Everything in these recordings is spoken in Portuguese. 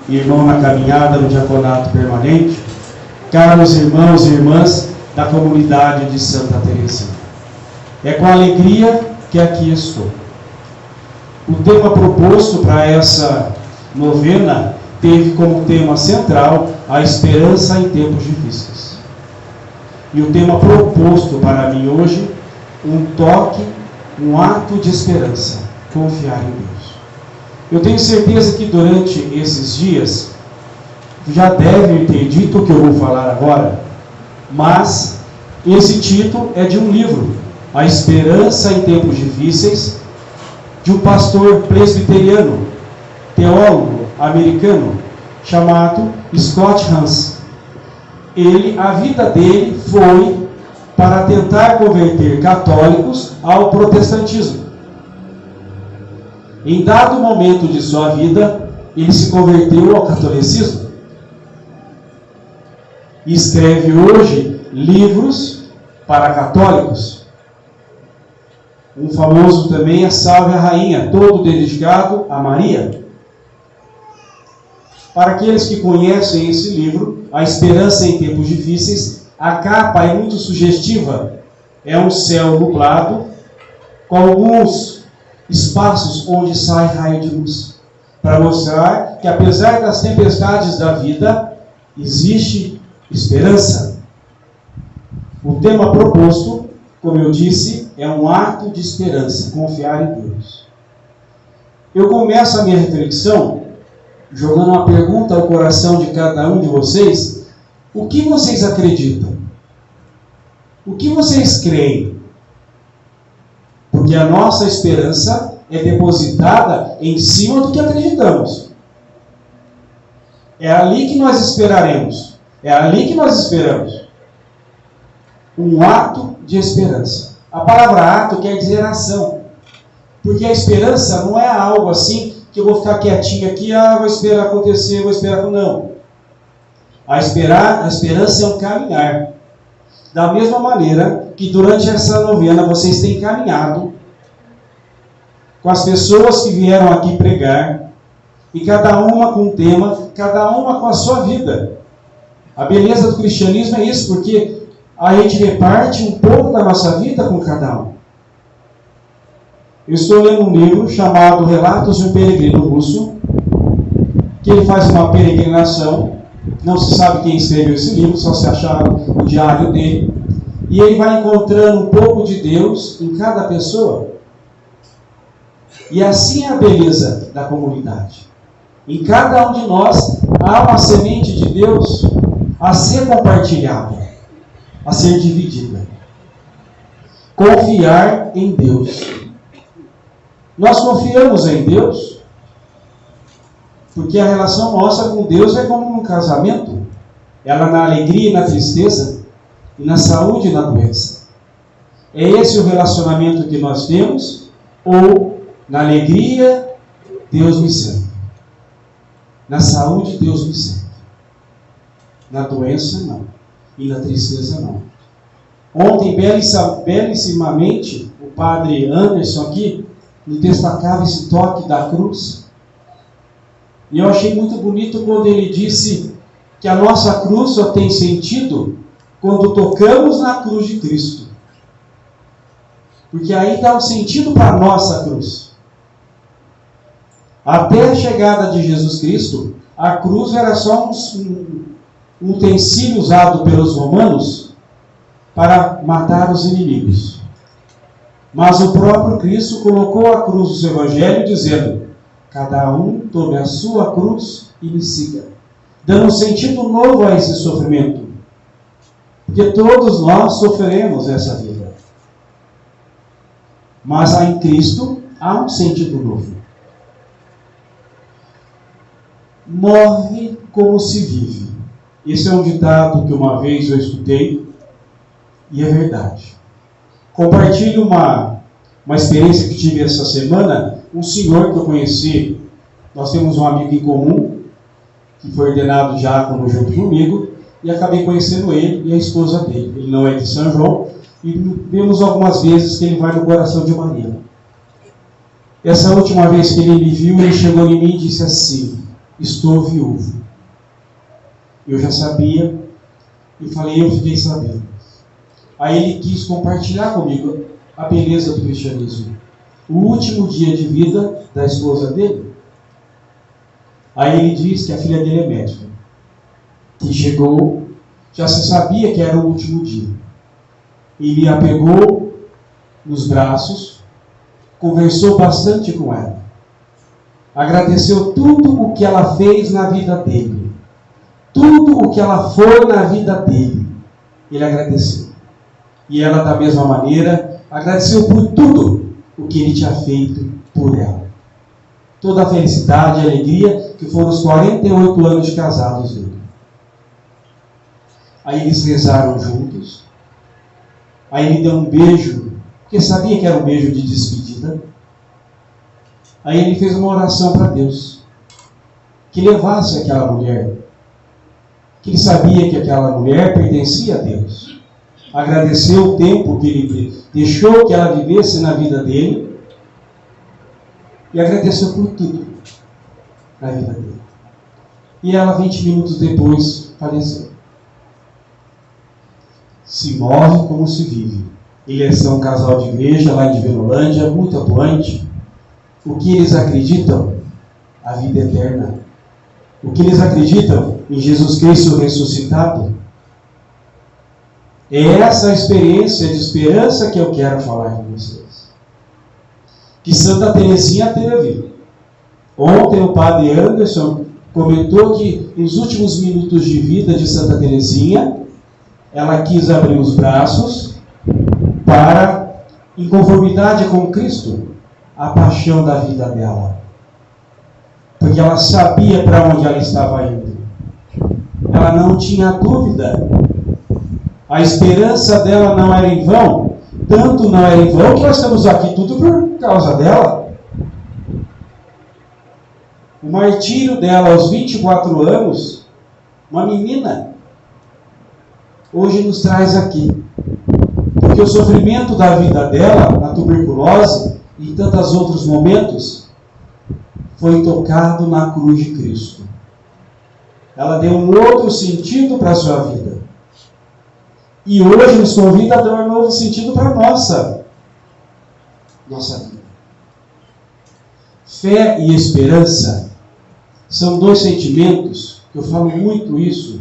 irmão na caminhada no diaconato permanente, caros irmãos e irmãs da comunidade de Santa Teresinha. É com alegria que aqui estou. O tema proposto para essa novena teve como tema central a esperança em tempos difíceis. E o tema proposto para mim hoje, um toque, um ato de esperança, confiar em Deus. Eu tenho certeza que durante esses dias, já devem ter dito o que eu vou falar agora, mas esse título é de um livro, A Esperança em Tempos Difíceis, de um pastor presbiteriano, teólogo americano, chamado Scott Hans. A vida dele foi para tentar converter católicos ao protestantismo. Em dado momento de sua vida, ele se converteu ao catolicismo. E escreve hoje livros para católicos. Um famoso também é Salve a Rainha, todo dedicado a Maria. Para aqueles que conhecem esse livro, A Esperança em Tempos Difíceis, a capa é muito sugestiva. É um céu nublado, com alguns espaços onde sai raio de luz, para mostrar que apesar das tempestades da vida, existe esperança. O tema proposto, como eu disse, é um ato de esperança, confiar em Deus. Eu começo a minha reflexão jogando uma pergunta ao coração de cada um de vocês: o que vocês acreditam? O que vocês creem? Porque a nossa esperança é depositada em cima do que acreditamos. É ali que nós esperaremos. É ali que nós esperamos. Um ato de esperança. A palavra ato quer dizer ação. Porque a esperança não é algo assim que eu vou ficar quietinho aqui, vou esperar acontecer, vou esperar. Não. A esperança é um caminhar. Da mesma maneira que durante essa novena vocês têm caminhado com as pessoas que vieram aqui pregar, e cada uma com um tema, cada uma com a sua vida. A beleza do cristianismo é isso, porque a gente reparte um pouco da nossa vida com cada um. Eu estou lendo um livro chamado Relatos de um Peregrino Russo, que ele faz uma peregrinação. Não se sabe quem escreveu esse livro, só se achar o diário dele. E ele vai encontrando um pouco de Deus em cada pessoa. E assim é a beleza da comunidade. Em cada um de nós há uma semente de Deus a ser compartilhada, a ser dividida. Confiar em Deus. Nós confiamos em Deus porque a relação nossa com Deus é como um casamento. Ela na alegria e na tristeza, e na saúde e na doença. É esse o relacionamento que nós temos? Ou na alegria, Deus me serve. Na saúde, Deus me serve. Na doença, não. E na tristeza, não. Ontem, belíssimamente, o padre Anderson aqui nos destacava esse toque da cruz. E eu achei muito bonito quando ele disse que a nossa cruz só tem sentido quando tocamos na cruz de Cristo. Porque aí dá um sentido para a nossa cruz. Até a chegada de Jesus Cristo, a cruz era só um utensílio usado pelos romanos para matar os inimigos. Mas o próprio Cristo colocou a cruz do seu Evangelho dizendo: cada um tome a sua cruz e me siga. Dando um sentido novo a esse sofrimento. Porque todos nós sofremos essa vida. Mas em Cristo há um sentido novo. Morre como se vive. Esse é um ditado que uma vez eu escutei e é verdade. Compartilho uma experiência que tive essa semana. Um senhor que eu conheci, nós temos um amigo em comum, que foi ordenado diácono junto comigo, e acabei conhecendo ele e a esposa dele. Ele não é de São João, e vemos algumas vezes que ele vai no Coração de Maria. Essa última vez que ele me viu, ele chegou em mim e disse assim: estou viúvo. Eu já sabia e falei, eu fiquei sabendo. Aí ele quis compartilhar comigo a beleza do cristianismo. O último dia de vida da esposa dele. Aí ele diz que a filha dele é médica. Que chegou, já se sabia que era o último dia. Ele a pegou nos braços, conversou bastante com ela. Agradeceu tudo o que ela fez na vida dele. Tudo o que ela foi na vida dele. Ele agradeceu. E ela, da mesma maneira, agradeceu por tudo o que ele tinha feito por ela. Toda a felicidade e alegria que foram os 48 anos de casados dele. Aí eles rezaram juntos. Aí ele deu um beijo, porque sabia que era um beijo de despedida. Aí ele fez uma oração para Deus, que levasse aquela mulher, que ele sabia que aquela mulher pertencia a Deus. Agradeceu o tempo que ele deixou que ela vivesse na vida dele, e agradeceu por tudo na vida dele. E ela, 20 minutos depois, faleceu. Se morre como se vive. Eles são um casal de igreja lá em Divinolândia, muito atuante. O que eles acreditam? A vida eterna. O que eles acreditam? Em Jesus Cristo ressuscitado. É essa a experiência de esperança que eu quero falar com vocês. Que Santa Teresinha teve. Ontem o padre Anderson comentou que nos últimos minutos de vida de Santa Teresinha, ela quis abrir os braços para, em conformidade com Cristo, a paixão da vida dela. Porque ela sabia para onde ela estava indo. Ela não tinha dúvida. A esperança dela não era em vão. Tanto não era em vão que nós estamos aqui tudo por causa dela. O martírio dela aos 24 anos, uma menina, hoje nos traz aqui. Porque o sofrimento da vida dela, na tuberculose e em tantos outros momentos, foi tocado na cruz de Cristo. Ela deu um outro sentido para a sua vida. E hoje nos convida a dar um novo sentido para a nossa vida. Fé e esperança são dois sentimentos, que eu falo muito isso,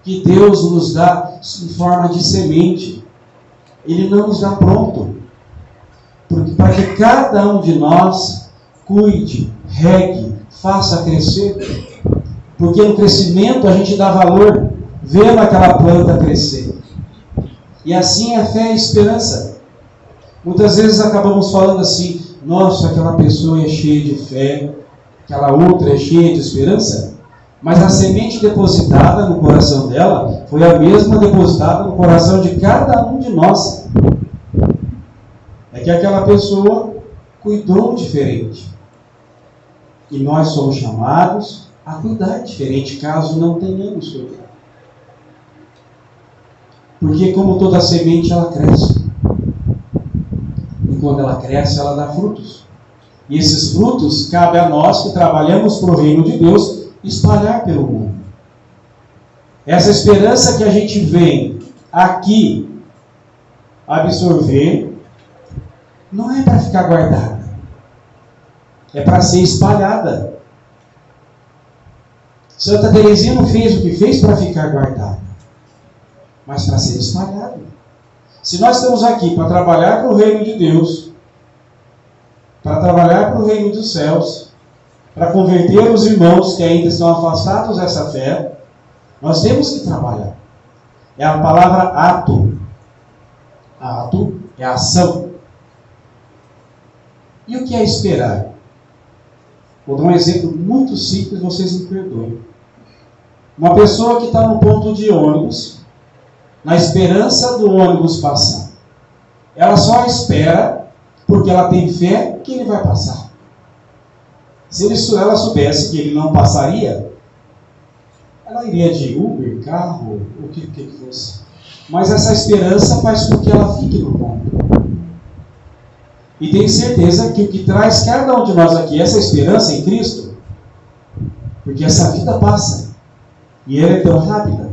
que Deus nos dá em forma de semente. Ele não nos dá pronto. Para que cada um de nós cuide, regue, faça crescer. Porque no crescimento a gente dá valor, vendo aquela planta crescer. E assim é fé e esperança. Muitas vezes acabamos falando assim, nossa, aquela pessoa é cheia de fé, aquela outra é cheia de esperança. Mas a semente depositada no coração dela foi a mesma depositada no coração de cada um de nós. É que aquela pessoa cuidou diferente. E nós somos chamados a cuidar diferente, caso não tenhamos cuidado. Porque como toda semente, ela cresce. E quando ela cresce, ela dá frutos. E esses frutos, cabe a nós que trabalhamos para o reino de Deus, espalhar pelo mundo. Essa esperança que a gente vem aqui absorver, não é para ficar guardada. É para ser espalhada. Santa Teresinha não fez o que fez para ficar guardada, mas para ser espalhado. Se nós estamos aqui para trabalhar para o reino de Deus, para trabalhar para o reino dos céus, para converter os irmãos que ainda estão afastados dessa fé, nós temos que trabalhar. É a palavra ato. Ato é ação. E o que é esperar? Vou dar um exemplo muito simples, vocês me perdoem. Uma pessoa que está no ponto de ônibus, na esperança do ônibus passar. Ela só espera porque ela tem fé que ele vai passar. Se ela soubesse que ele não passaria, ela iria de Uber, carro, o que fosse. Mas essa esperança faz com que ela fique no ponto. E tenho certeza que o que traz cada um de nós aqui, essa esperança em Cristo, Porque essa vida passa. E ela é tão rápida.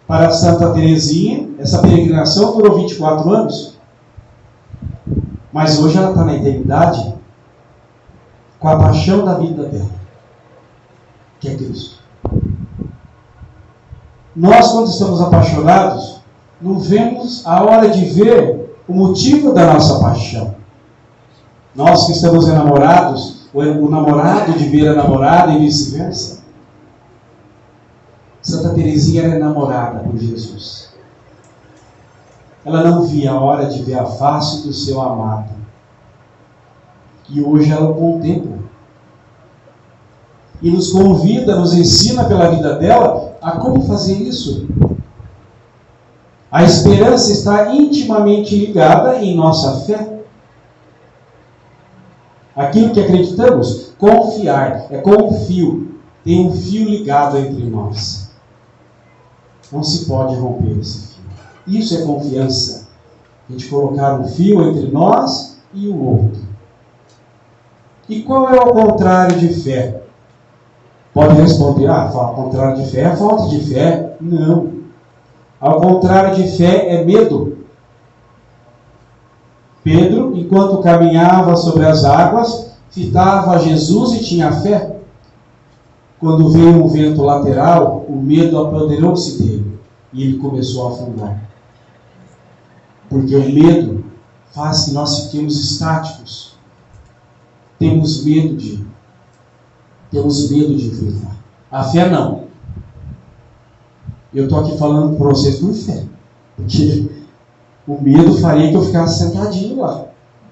Para Santa Teresinha, essa peregrinação durou 24 anos. Mas hoje ela está na eternidade com a paixão da vida dela, que é Cristo. Nós, quando estamos apaixonados, não vemos a hora de ver o motivo da nossa paixão. Nós que estamos enamorados, o namorado de ver a namorada e vice-versa. Santa Teresinha era enamorada por Jesus. Ela não via a hora de ver a face do seu amado. E hoje ela o contempla. E nos convida, nos ensina pela vida dela a como fazer isso. A esperança está intimamente ligada em nossa fé. Aquilo que acreditamos, confiar, é como um fio. Tem um fio ligado entre nós. Não se pode romper esse fio. Isso é confiança. A gente colocar um fio entre nós e o outro. E qual é o contrário de fé? Pode responder, o contrário de fé é falta de fé. Não. Ao contrário de fé é medo. Pedro, enquanto caminhava sobre as águas, fitava Jesus e tinha fé. Quando veio um vento lateral, o medo apoderou-se dele e ele começou a afundar. Porque o medo faz que nós fiquemos estáticos. Temos medo de enfrentar. A fé não. Eu estou aqui falando para vocês por fé. Porque o medo faria que eu ficasse sentadinho lá.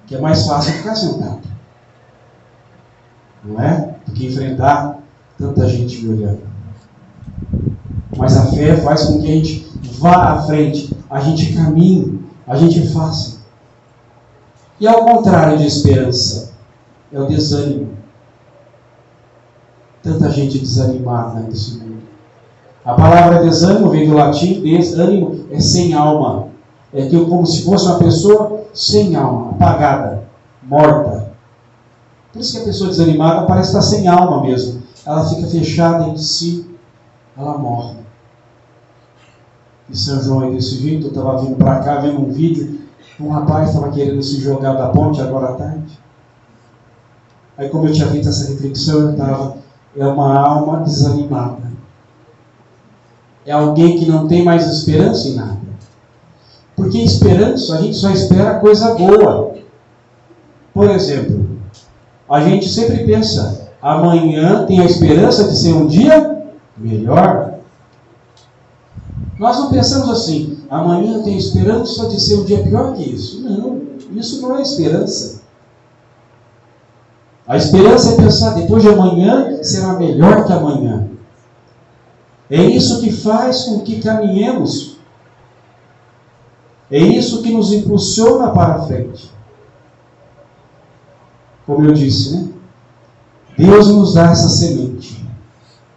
Que é mais fácil ficar sentado. Não é? Do que enfrentar tanta gente me olhando. Mas a fé faz com que a gente vá à frente. A gente caminhe. A gente faça. E ao contrário de esperança, é o desânimo. Tanta gente desanimada nesse mundo. A palavra desânimo vem do latim, desânimo é sem alma. É como se fosse uma pessoa sem alma, apagada, morta. Por isso que a pessoa desanimada parece estar sem alma mesmo. Ela fica fechada em si, ela morre. E São João é desse jeito. Eu estava vindo para cá, vendo um vídeo, um rapaz estava querendo se jogar da ponte agora à tarde. Aí como eu tinha feito essa reflexão, eu estava, é uma alma desanimada. É alguém que não tem mais esperança em nada. Porque esperança, a gente só espera coisa boa. Por exemplo, a gente sempre pensa, amanhã tem a esperança de ser um dia melhor. Nós não pensamos assim, amanhã tem a esperança de ser um dia pior que isso. Não, isso não é esperança. A esperança é pensar, depois de amanhã será melhor que amanhã. É isso que faz com que caminhemos. É isso que nos impulsiona para a frente. Como eu disse, né? Deus nos dá essa semente.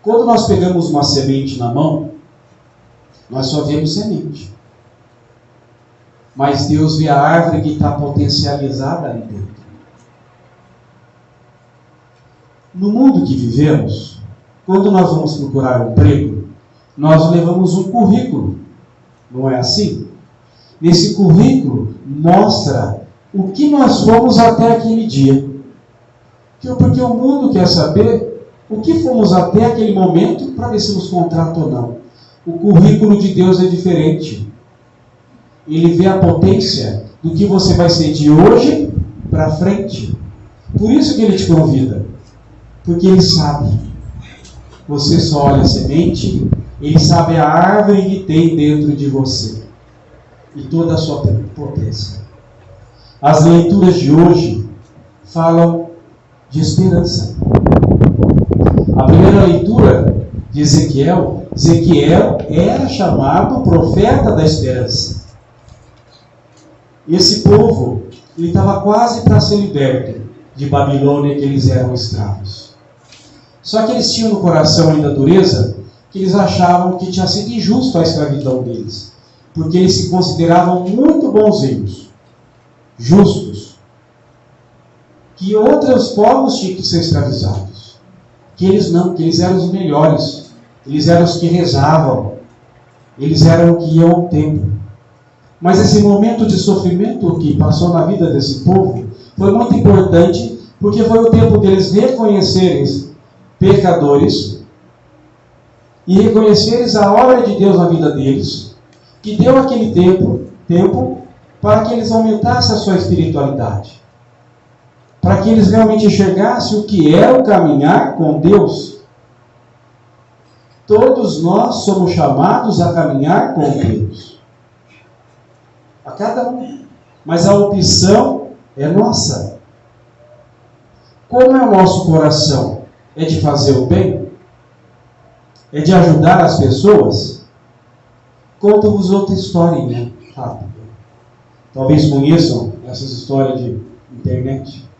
Quando nós pegamos uma semente na mão, nós só vemos semente. Mas Deus vê a árvore que está potencializada ali dentro. No mundo que vivemos, quando nós vamos procurar um emprego, nós levamos um currículo. Não é assim? Nesse currículo mostra o que nós fomos até aquele dia. Porque o mundo quer saber o que fomos até aquele momento para ver se nos contrata ou não. O currículo de Deus é diferente. Ele vê a potência do que você vai ser de hoje para frente. Por isso que ele te convida. Porque ele sabe. Você só olha a semente, ele sabe a árvore que tem dentro de você. E toda a sua potência. As leituras de hoje falam de esperança. A primeira leitura de Ezequiel era chamado profeta da esperança. Esse povo, ele estava quase para ser liberto de Babilônia, que eles eram escravos. Só que eles tinham no coração ainda dureza, que eles achavam que tinha sido injusto a escravidão deles, porque eles se consideravam muito bonzinhos, justos, que outros povos tinham que ser escravizados. que eles não, que eles eram os melhores, eles eram os que rezavam, eles eram os que iam ao templo. Mas esse momento de sofrimento que passou na vida desse povo foi muito importante, porque foi o tempo deles reconhecerem pecadores e reconhecerem a obra de Deus na vida deles, que deu aquele tempo para que eles aumentassem a sua espiritualidade, para que eles realmente enxergassem o que é o caminhar com Deus. Todos nós somos chamados a caminhar com Deus, a cada um, mas a opção é nossa. Como é o nosso coração? É de fazer o bem? É de ajudar as pessoas? Conto-vos outra historinha rápida. Talvez conheçam essas histórias de internet.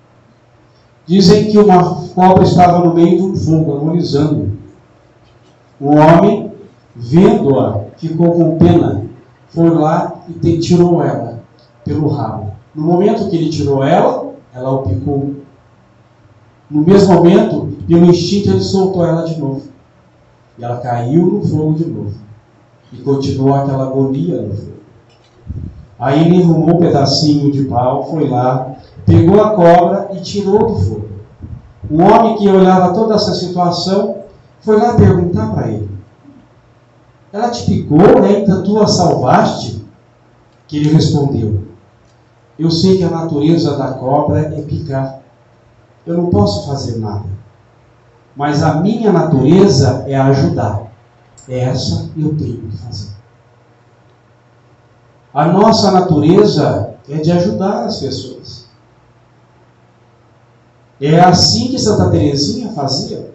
Dizem que uma cobra estava no meio de um fogo, agonizando. Um homem, vendo-a, ficou com pena, foi lá e tirou ela pelo rabo. No momento que ele tirou ela, ela o picou. No mesmo momento, pelo instinto, ele soltou ela de novo. E ela caiu no fogo de novo. E continuou aquela agonia no fogo. Aí ele arrumou um pedacinho de pau, foi lá, pegou a cobra e tirou do fogo. O homem que olhava toda essa situação foi lá perguntar para ele: ela te picou, então tu a salvaste? Que ele respondeu: eu sei que a natureza da cobra é picar. Eu não posso fazer nada. Mas a minha natureza é ajudar. Essa eu tenho que fazer. A nossa natureza é de ajudar as pessoas. É assim que Santa Teresinha fazia.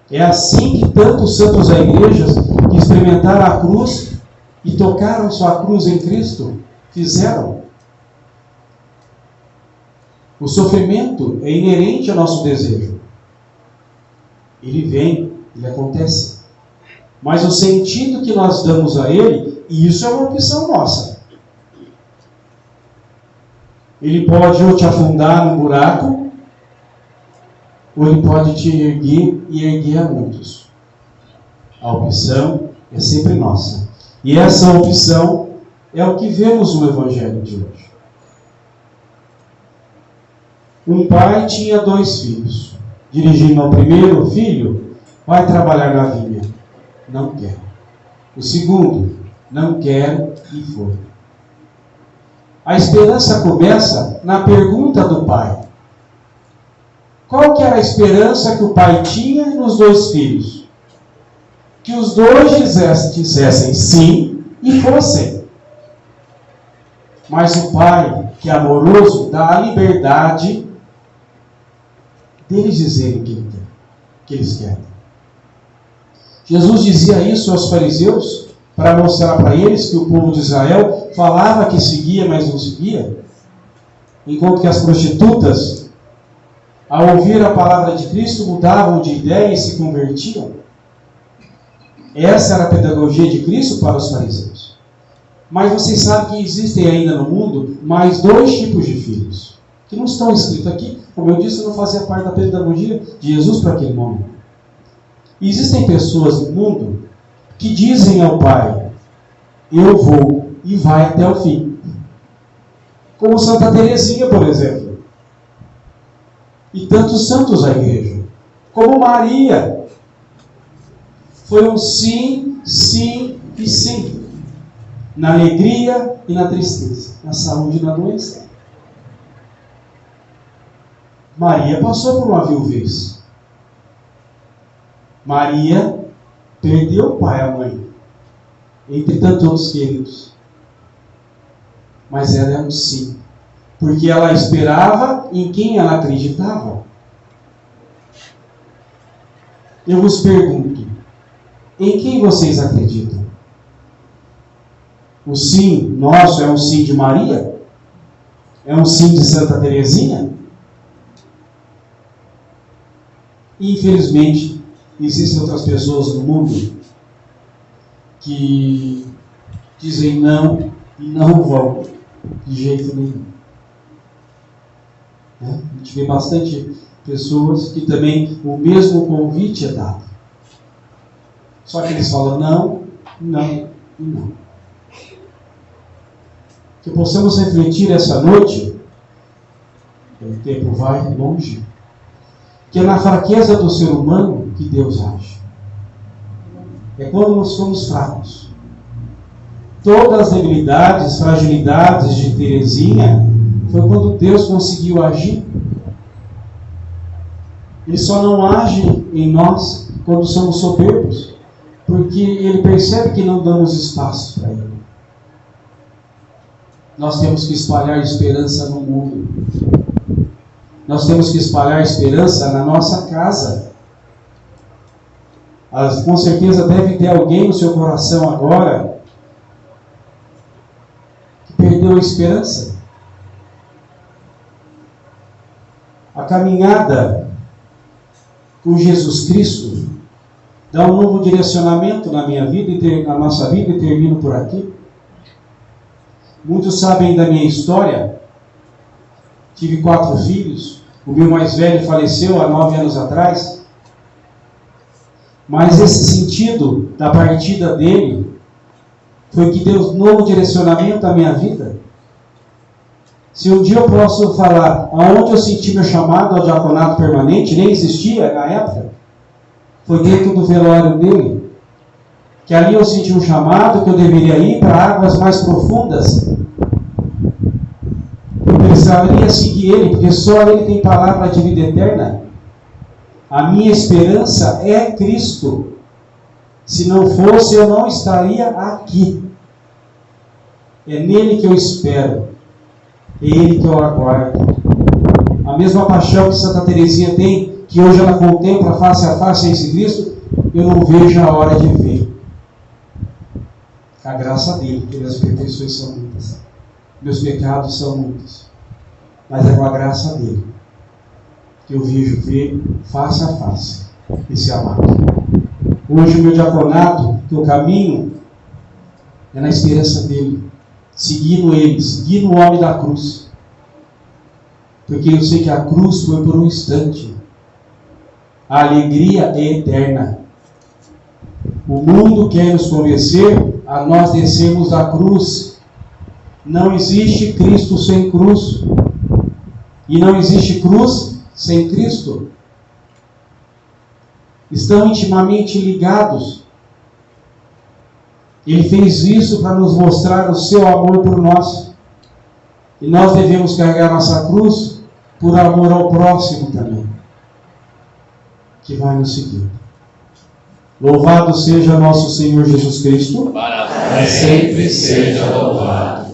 É assim que tantos santos da igreja que experimentaram a cruz e tocaram sua cruz em Cristo fizeram. O sofrimento é inerente ao nosso desejo. Ele vem, ele acontece. Mas o sentido que nós damos a ele, isso é uma opção nossa. Ele pode ou te afundar no buraco, ou ele pode te erguer e erguer a muitos. A opção é sempre nossa. E essa opção é o que vemos no Evangelho de hoje. Um pai tinha 2 filhos. Dirigindo ao primeiro filho: vai trabalhar na vinha. Não quero. O segundo: não quero, e foi. A esperança começa na pergunta do pai. Qual que era a esperança que o pai tinha nos 2 filhos? Que os 2 dissessem sim e fossem. Mas o pai, que é amoroso, dá a liberdade deles dizerem o que eles querem. Jesus dizia isso aos fariseus para mostrar para eles que o povo de Israel falava que seguia, mas não seguia, enquanto que as prostitutas, ao ouvir a palavra de Cristo, mudavam de ideia e se convertiam. Essa era a pedagogia de Cristo para os fariseus. Mas vocês sabem que existem ainda no mundo mais 2 tipos de filhos, que não estão escritos aqui. Como eu disse, não fazia parte da pedagogia de Jesus para aquele momento. Existem pessoas no mundo que dizem ao Pai: eu vou, e vai até o fim. Como Santa Teresinha, por exemplo. E tantos santos da igreja. Como Maria. Foi um sim, sim e sim. Na alegria e na tristeza. Na saúde e na doença. Maria passou por uma viuvez. Maria perdeu o pai e a mãe, entre tantos outros queridos. Mas ela é um sim, porque ela esperava em quem ela acreditava. Eu vos pergunto: em quem vocês acreditam? O sim nosso é um sim de Maria? É um sim de Santa Teresinha? Infelizmente, existem outras pessoas no mundo que dizem não e não vão de jeito nenhum. A gente vê bastante pessoas que também o mesmo convite é dado. Só que eles falam não, não e não. Que possamos refletir essa noite, o tempo vai longe, que é na fraqueza do ser humano que Deus age. É quando nós somos fracos. Todas as debilidades, fragilidades de Teresinha foi quando Deus conseguiu agir. Ele só não age em nós quando somos soberbos, porque Ele percebe que não damos espaço para Ele. Nós temos que espalhar esperança no mundo. Nós temos que espalhar esperança na nossa casa. Com certeza deve ter alguém no seu coração agora que perdeu a esperança. A caminhada com Jesus Cristo dá um novo direcionamento na minha vida e na nossa vida, e termino por aqui. Muitos sabem da minha história. Tive 4 filhos. O meu mais velho faleceu há 9 anos atrás. Mas esse sentido da partida dele foi que deu um novo direcionamento à minha vida. Se um dia eu posso falar aonde eu senti meu chamado ao diaconato permanente, nem existia na época, foi dentro do velório dele. Que ali eu senti um chamado que eu deveria ir para águas mais profundas. Eu precisaria seguir ele, porque só ele tem palavra de vida eterna. A minha esperança é Cristo. Se não fosse, eu não estaria aqui. É nele que eu espero. É ele que eu aguardo. A mesma paixão que Santa Teresinha tem, que hoje ela contempla face a face esse Cristo, eu não vejo a hora de ver. A graça dele, porque minhas perfeições são muitas. Meus pecados são muitos. Mas é com a graça dele que eu vejo ver face a face esse amado. Hoje o meu diaconato, que eu caminho, é na esperança dele, seguindo ele, seguindo o homem da cruz. Porque eu sei que a cruz foi por um instante. A alegria é eterna. O mundo quer nos convencer a nós descermos da cruz. Não existe Cristo sem cruz. E não existe cruz sem Cristo. Estão intimamente ligados. Ele fez isso para nos mostrar o seu amor por nós. E nós devemos carregar nossa cruz por amor ao próximo também, que vai nos seguir. Louvado seja nosso Senhor Jesus Cristo. Para sempre seja louvado.